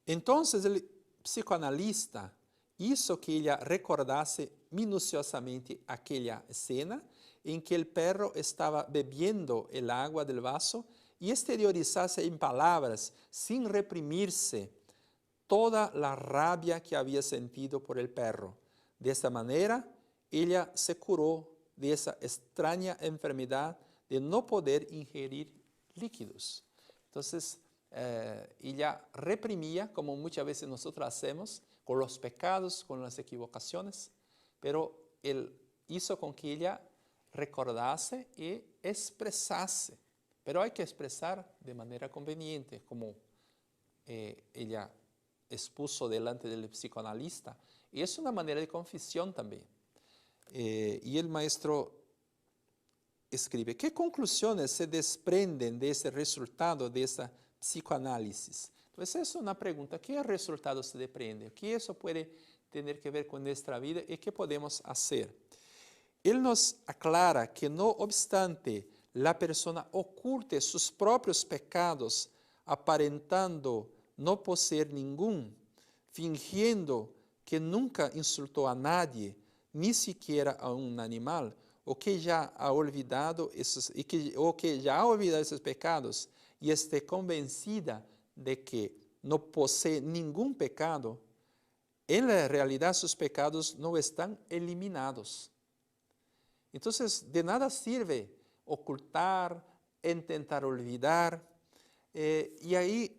Entonces el psicoanalista hizo que ella recordase minuciosamente aquella escena en que el perro estaba bebiendo el agua del vaso y exteriorizase en palabras, sin reprimirse, toda la rabia que había sentido por el perro. De esta manera, ella se curó de esa extraña enfermedad de no poder ingerir líquidos. Entonces, ella reprimía, como muchas veces nosotros hacemos, con los pecados, con las equivocaciones, pero él hizo con que ella recordarse y expresarse. Pero hay que expresar de manera conveniente, como ella expuso delante del psicoanalista. Y es una manera de confesión también. Y el maestro escribe, ¿qué conclusiones se desprenden de ese resultado de esa psicoanálisis? Entonces es una pregunta, ¿qué resultado se desprende? ¿Qué eso puede tener que ver con nuestra vida y qué podemos hacer? Él nos aclara que no obstante la persona oculte sus propios pecados, aparentando no poseer ningún, fingiendo que nunca insultó a nadie, ni siquiera a un animal, o que ya ha olvidado esos pecados y esté convencida de que no posee ningún pecado, en la realidad sus pecados no están eliminados. Entonces, de nada sirve ocultar, intentar olvidar, y ahí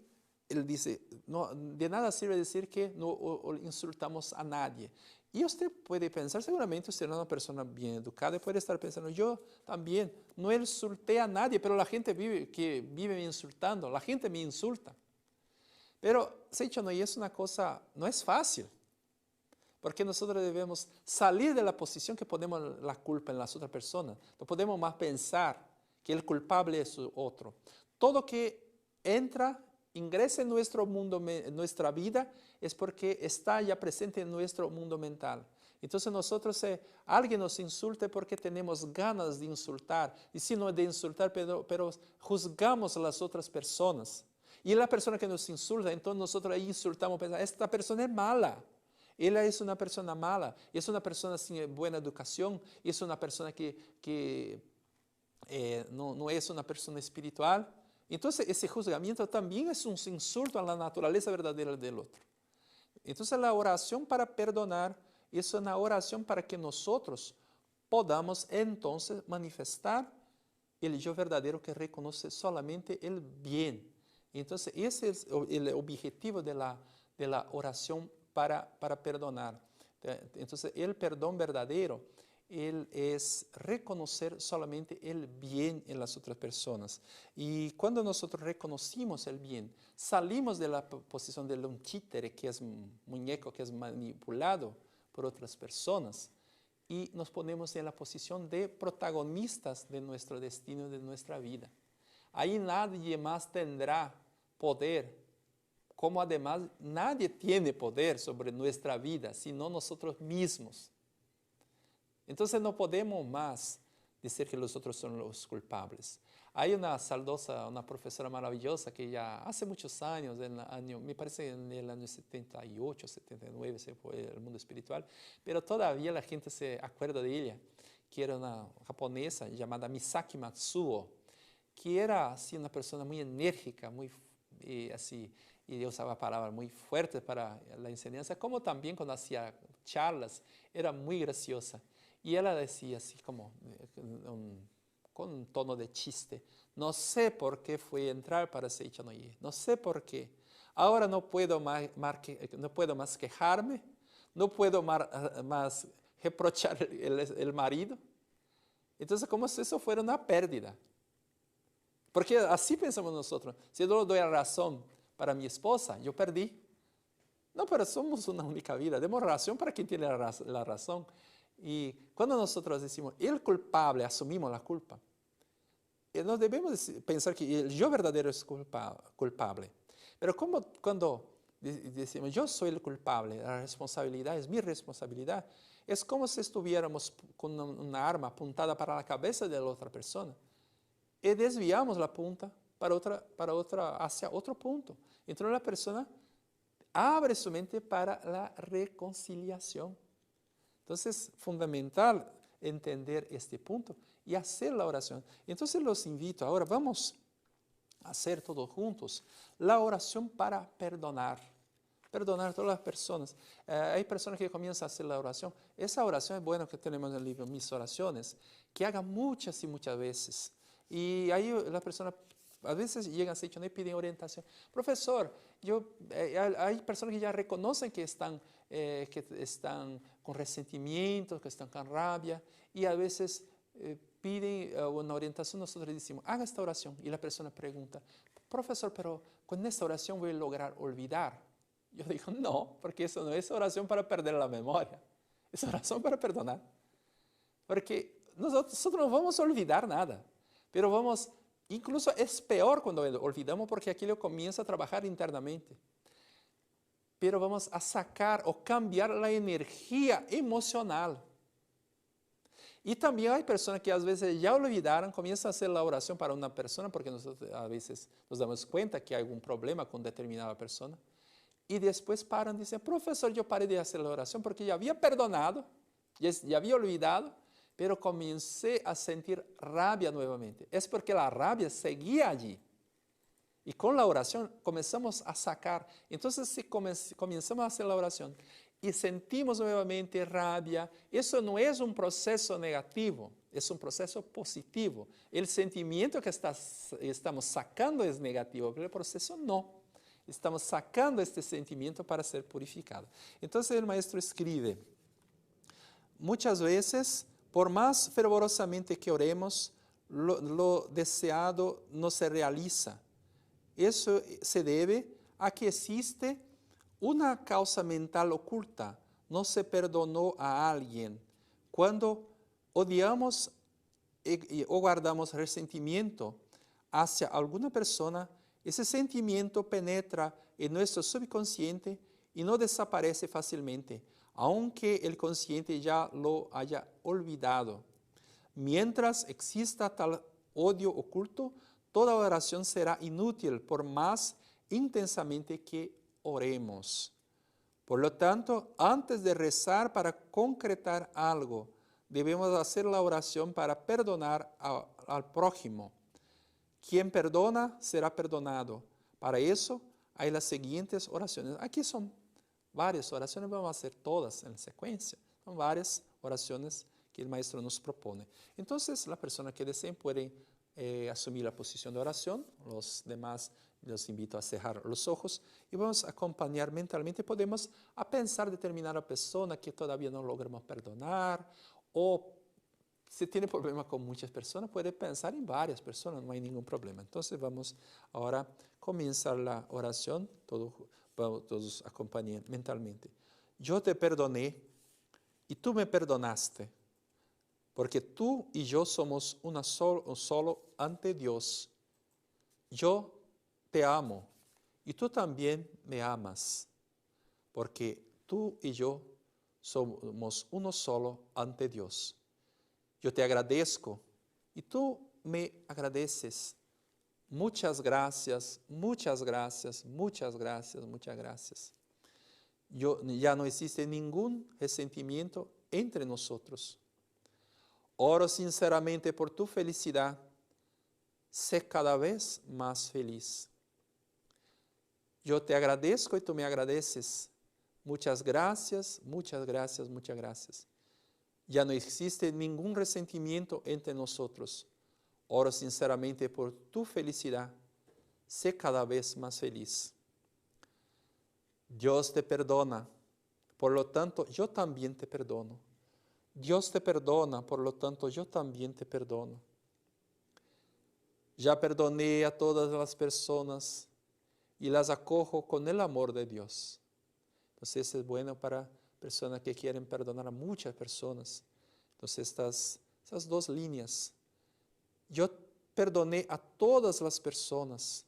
él dice, no, de nada sirve decir que no insultamos a nadie. Y usted puede pensar, seguramente usted es una persona bien educada y puede estar pensando, yo también no insulté a nadie, pero la gente vive me insultando, la gente me insulta. Pero, Seicho Noye es una cosa, no es fácil, porque nosotros debemos salir de la posición que ponemos la culpa en las otras personas. No podemos más pensar que el culpable es otro. Todo que ingresa en nuestro mundo, en nuestra vida, es porque está ya presente en nuestro mundo mental. Entonces nosotros, alguien nos insulte porque tenemos ganas de insultar, y si no de insultar, pero juzgamos a las otras personas. Y la persona que nos insulta, entonces nosotros ahí insultamos, pensamos, esta persona es mala. Ella es una persona mala, es una persona sin buena educación, es una persona que no es una persona espiritual. Entonces ese juzgamiento también es un insulto a la naturaleza verdadera del otro. Entonces la oración para perdonar es una oración para que nosotros podamos entonces manifestar el yo verdadero que reconoce solamente el bien. Entonces ese es el objetivo de la oración para perdonar. Entonces el perdón verdadero, él es reconocer solamente el bien en las otras personas. Y cuando nosotros reconocimos el bien, salimos de la posición de un títere, que es un muñeco que es manipulado por otras personas, y nos ponemos en la posición de protagonistas de nuestro destino, de nuestra vida. Ahí nadie más tendrá poder, como además nadie tiene poder sobre nuestra vida, sino nosotros mismos. Entonces no podemos más decir que los otros son los culpables. Hay una profesora maravillosa que ya hace muchos años, me parece en el año 78, 79, se fue al mundo espiritual, pero todavía la gente se acuerda de ella, que era una japonesa llamada Misaki Matsuo, que era así una persona muy enérgica, muy así, y usaba palabras muy fuertes para la enseñanza, como también cuando hacía charlas, era muy graciosa. Y ella decía así como, con un tono de chiste, no sé por qué fui a entrar para Seicho Noye, no sé por qué. Ahora no puedo más quejarme, no puedo más reprochar el marido. Entonces, como si eso fuera una pérdida. Porque así pensamos nosotros. Si yo le doy la razón para mi esposa, yo perdí. No, pero somos una única vida. Demos razón para quien tiene la razón. Y cuando nosotros decimos, el culpable, asumimos la culpa, no debemos pensar que el yo verdadero es culpable. Pero cuando decimos, yo soy el culpable, la responsabilidad es mi responsabilidad, es como si estuviéramos con una arma apuntada para la cabeza de la otra persona y desviamos la punta hacia otro punto. Entonces la persona abre su mente para la reconciliación. Entonces es fundamental entender este punto y hacer la oración. Entonces los invito, ahora vamos a hacer todos juntos la oración para perdonar a todas las personas. Hay personas que comienzan a hacer la oración. Esa oración es buena que tenemos en el libro Mis Oraciones, que hagan muchas y muchas veces. Y ahí las personas a veces llegan a Seicho Noye y piden orientación. Profesor, hay personas que ya reconocen que están con resentimiento, que están con rabia, y a veces piden una orientación, nosotros decimos, haga esta oración. Y la persona pregunta, profesor, pero con esta oración voy a lograr olvidar. Yo digo, no, porque eso no es oración para perder la memoria. Es oración para perdonar. Porque nosotros no vamos a olvidar nada. Pero incluso es peor cuando olvidamos porque aquello comienza a trabajar internamente. Pero vamos a sacar o cambiar la energía emocional. Y también hay personas que a veces ya olvidaron, comienzan a hacer la oración para una persona porque nosotros a veces nos damos cuenta que hay algún problema con determinada persona. Y después paran y dicen, profesor, yo paré de hacer la oración porque ya había perdonado, ya había olvidado, pero comencé a sentir rabia nuevamente. Es porque la rabia seguía allí. Y con la oración comenzamos a sacar. Entonces, si comenzamos a hacer la oración y sentimos nuevamente rabia, eso no es un proceso negativo, es un proceso positivo. El sentimiento que estamos sacando es negativo, pero el proceso no. Estamos sacando este sentimiento para ser purificado. Entonces el maestro escribe, muchas veces, por más fervorosamente que oremos, lo deseado no se realiza. Eso se debe a que existe una causa mental oculta. No se perdonó a alguien. Cuando odiamos o guardamos resentimiento hacia alguna persona, ese sentimiento penetra en nuestro subconsciente y no desaparece fácilmente, aunque el consciente ya lo haya olvidado. Mientras exista tal odio oculto, toda oración será inútil por más intensamente que oremos. Por lo tanto, antes de rezar para concretar algo, debemos hacer la oración para perdonar al prójimo. Quien perdona será perdonado. Para eso hay las siguientes oraciones. Aquí son varias oraciones, vamos a hacer todas en secuencia. Son varias oraciones que el maestro nos propone. Entonces, la persona que desee puede asumir la posición de oración. Los demás los invito a cerrar los ojos y vamos a acompañar mentalmente. Podemos a pensar determinada persona que todavía no logramos perdonar, o si tiene problema con muchas personas, puede pensar en varias personas, no hay ningún problema. Entonces vamos ahora a comenzar la oración, todos acompañen mentalmente. Yo te perdoné y tú me perdonaste, porque tú y yo somos un solo ante Dios. Yo te amo y tú también me amas, porque tú y yo somos uno solo ante Dios. Yo te agradezco y tú me agradeces. Muchas gracias, muchas gracias, muchas gracias, muchas gracias. Ya no existe ningún resentimiento entre nosotros. Oro sinceramente por tu felicidad. Sé cada vez más feliz. Yo te agradezco y tú me agradeces. Muchas gracias, muchas gracias, muchas gracias. Ya no existe ningún resentimiento entre nosotros. Oro sinceramente por tu felicidad. Sé cada vez más feliz. Dios te perdona, por lo tanto yo también te perdono. Dios te perdona, por lo tanto yo también te perdono. Ya perdoné a todas las personas y las acojo con el amor de Dios. Entonces es bueno para personas que quieren perdonar a muchas personas. Entonces estas dos líneas. Yo perdoné a todas las personas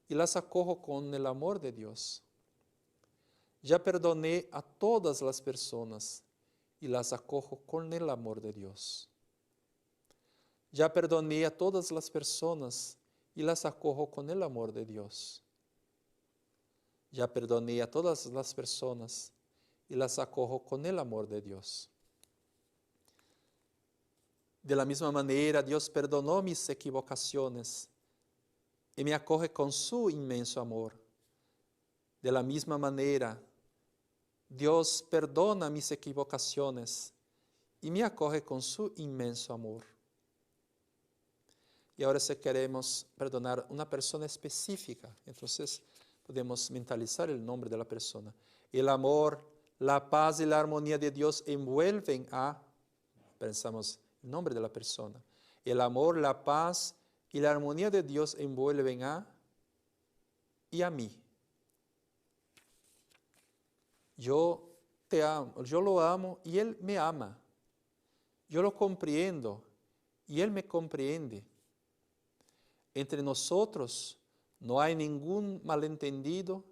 y las acojo con el amor de Dios. Ya perdoné a todas las personas y las acojo con el amor de Dios. Ya perdoné a todas las personas y las acojo con el amor de Dios. Ya perdoné a todas las personas y las acojo con el amor de Dios. De la misma manera, Dios perdonó mis equivocaciones y me acoge con su inmenso amor. De la misma manera, Dios perdona mis equivocaciones y me acoge con su inmenso amor. Y ahora si queremos perdonar a una persona específica, entonces podemos mentalizar el nombre de la persona. El amor, la paz y la armonía de Dios envuelven a, pensamos, el nombre de la persona. El amor, la paz y la armonía de Dios envuelven a y a mí. Yo te amo, yo lo amo y Él me ama. Yo lo comprendo y Él me comprende. Entre nosotros no hay ningún malentendido.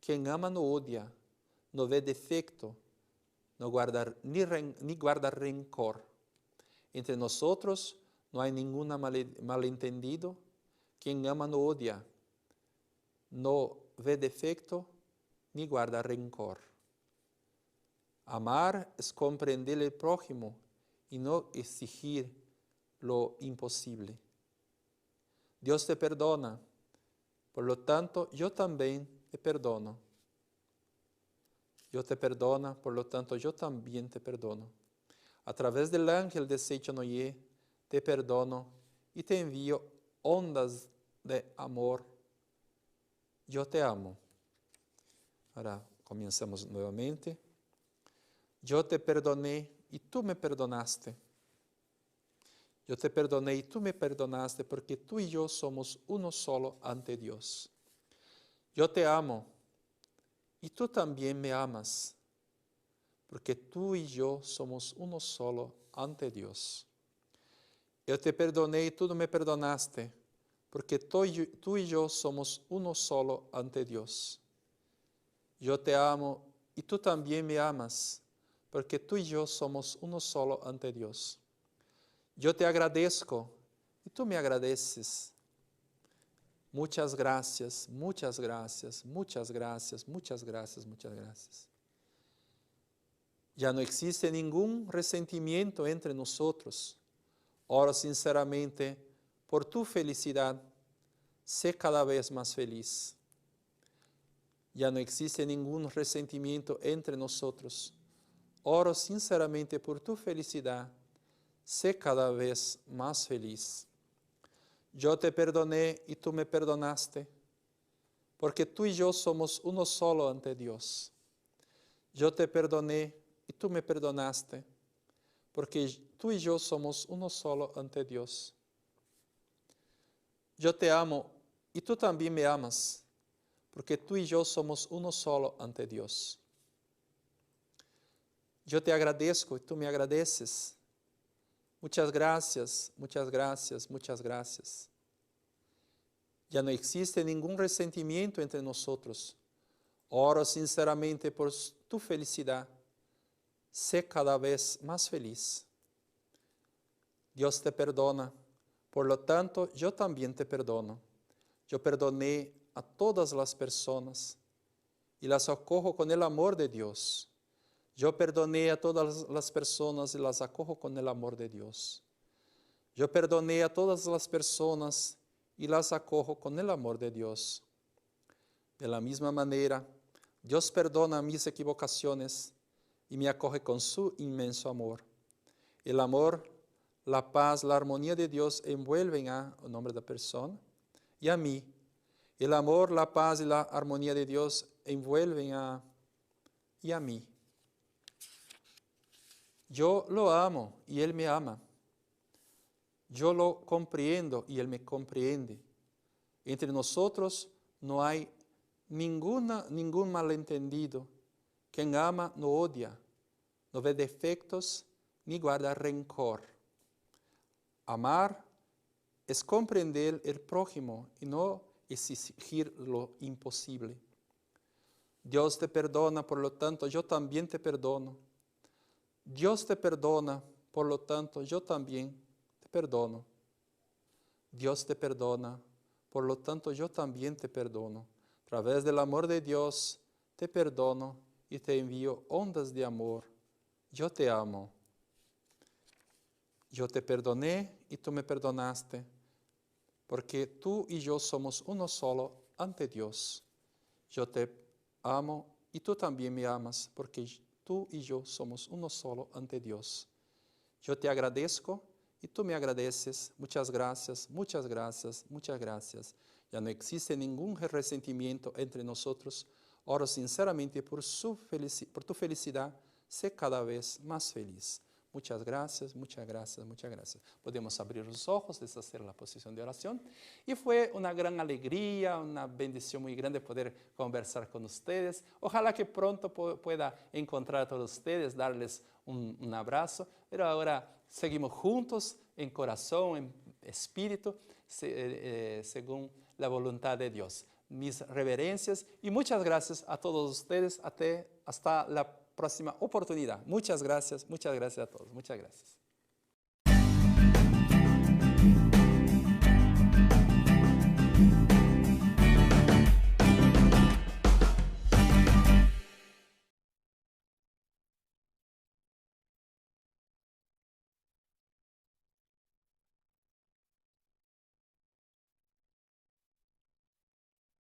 Quien ama no odia, no ve defecto, no guarda, ni guarda rencor. Entre nosotros no hay ningún malentendido. Quien ama no odia, no ve defecto, ni guarda rencor. Amar es comprender el prójimo y no exigir lo imposible. Dios te perdona, por lo tanto yo también te perdono. Dios te perdona, por lo tanto yo también te perdono. A través del ángel de Seichonoye te perdono y te envío ondas de amor. Yo te amo. Ahora comenzamos nuevamente. Yo te perdoné y tú me perdonaste. Yo te perdoné y tú me perdonaste porque tú y yo somos uno solo ante Dios. Yo te amo y tú también me amas porque tú y yo somos uno solo ante Dios. Yo te perdoné y tú me perdonaste porque tú y yo somos uno solo ante Dios. Yo te amo y tú también me amas porque tú y yo somos uno solo ante Dios. Yo te agradezco y tú me agradeces. Muchas gracias, muchas gracias, muchas gracias, muchas gracias, muchas gracias. Ya no existe ningún resentimiento entre nosotros. Oro sinceramente por tu felicidad. Sé cada vez más feliz. Ya no existe ningún resentimiento entre nosotros. Oro sinceramente por tu felicidad. Sé cada vez más feliz. Yo te perdoné y tú me perdonaste, porque tú y yo somos uno solo ante Dios. Yo te perdoné y tú me perdonaste, porque tú y yo somos uno solo ante Dios. Yo te amo y tú también me amas, porque tú y yo somos uno solo ante Dios. Yo te agradezco y tú me agradeces. Muchas gracias, muchas gracias, muchas gracias. Ya no existe ningún resentimiento entre nosotros. Oro sinceramente por tu felicidad. Sé cada vez más feliz. Dios te perdona. Por lo tanto, yo también te perdono. Yo perdoné a todas las personas y las acojo con el amor de Dios. Yo perdoné a todas las personas y las acojo con el amor de Dios. Yo perdoné a todas las personas y las acojo con el amor de Dios. De la misma manera, Dios perdona mis equivocaciones y me acoge con su inmenso amor. El amor, la paz, la armonía de Dios envuelven al nombre de la persona y a mí. El amor, la paz y la armonía de Dios envuelven a mí. Yo lo amo y Él me ama. Yo lo comprendo y Él me comprende. Entre nosotros no hay ningún malentendido. Quien ama no odia, no ve defectos ni guarda rencor. Amar es comprender el prójimo y no exigir lo imposible. Dios te perdona, por lo tanto yo también te perdono. Dios te perdona, por lo tanto yo también te perdono. Dios te perdona, por lo tanto yo también te perdono. A través del amor de Dios te perdono y te envío ondas de amor. Yo te amo. Yo te perdoné y tú me perdonaste, porque tú y yo somos uno solo ante Dios. Yo te amo y tú también me amas, porque tú y yo somos uno solo ante Dios. Yo te agradezco y tú me agradeces. Muchas gracias, muchas gracias, muchas gracias. Ya no existe ningún resentimiento entre nosotros. Oro sinceramente por tu felicidad. Sé cada vez más feliz. Muchas gracias, muchas gracias, muchas gracias. Podemos abrir los ojos, deshacer la posición de oración. Y fue una gran alegría, una bendición muy grande poder conversar con ustedes. Ojalá que pronto pueda encontrar a todos ustedes, darles un abrazo. Pero ahora seguimos juntos en corazón, en espíritu, según la voluntad de Dios. Mis reverencias y muchas gracias a todos ustedes. Hasta la próxima oportunidad. Muchas gracias a todos. Muchas gracias.